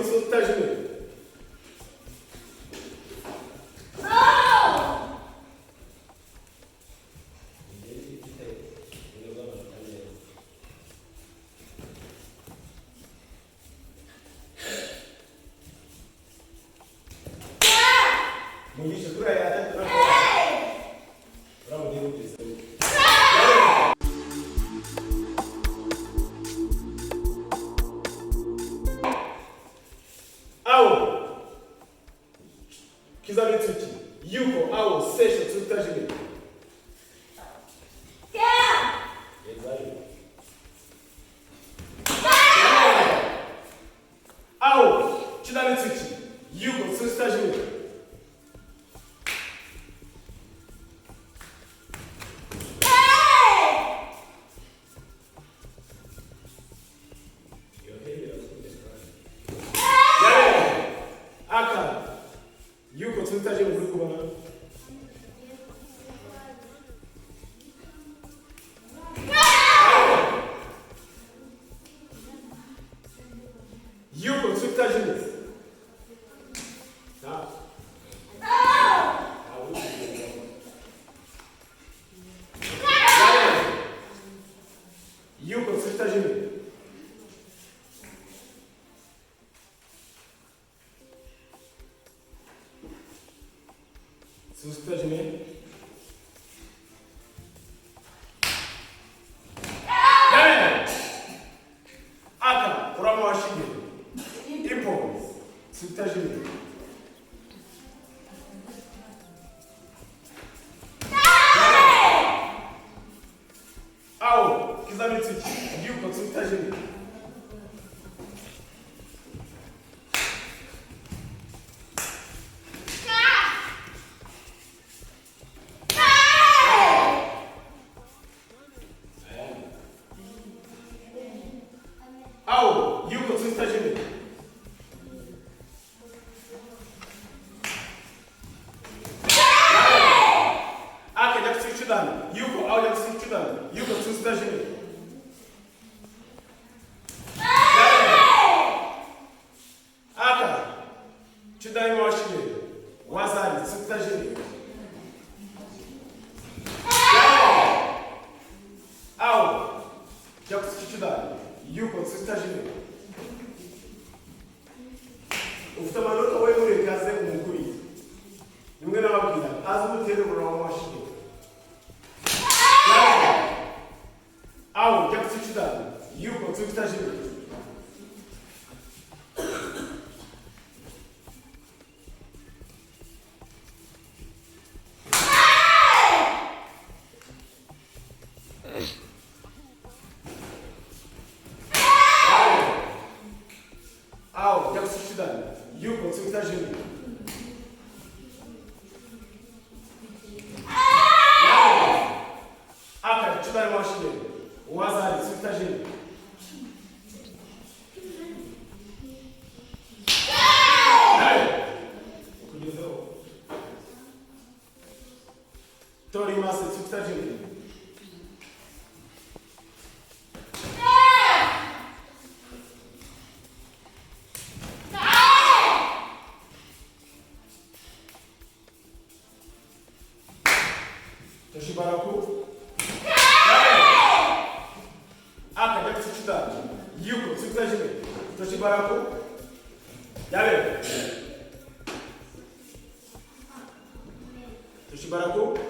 sotagemin. Mugisha kuri aya atatu bravo niyo byiza awo kizabitsuki yuko awo sesho sotagemin. awo kizabitsuki yuko sotagemin. Yuko sotagemin muri kubona yuko sotagemin. Yuko sotagemin. Sotagemin. Aka uramwashige ipo sotagemin. Awo kizabitsuki yuko sotagemin. Awo yuko sotagemin. Aka yaksuchudan yuko aw yaksuchudan yuko sotagemin. Aka chudai mwashige wazari sotagemin. Awo yaksuchudan yuko sotagemin. Ufite amanota we muri kaze umukuri nimwe nababwira azi umutere umurongo washige awo yaksuchudan yuko sotagemin. Awo yaksuchudan yuko sotagemin. Aka chudai mwashige wazari sotagemin. Torimase sotagemin. Toshibaraku. Aka yaksuchudan yuko sotagemin. Toshibaraku. Toshibaraku.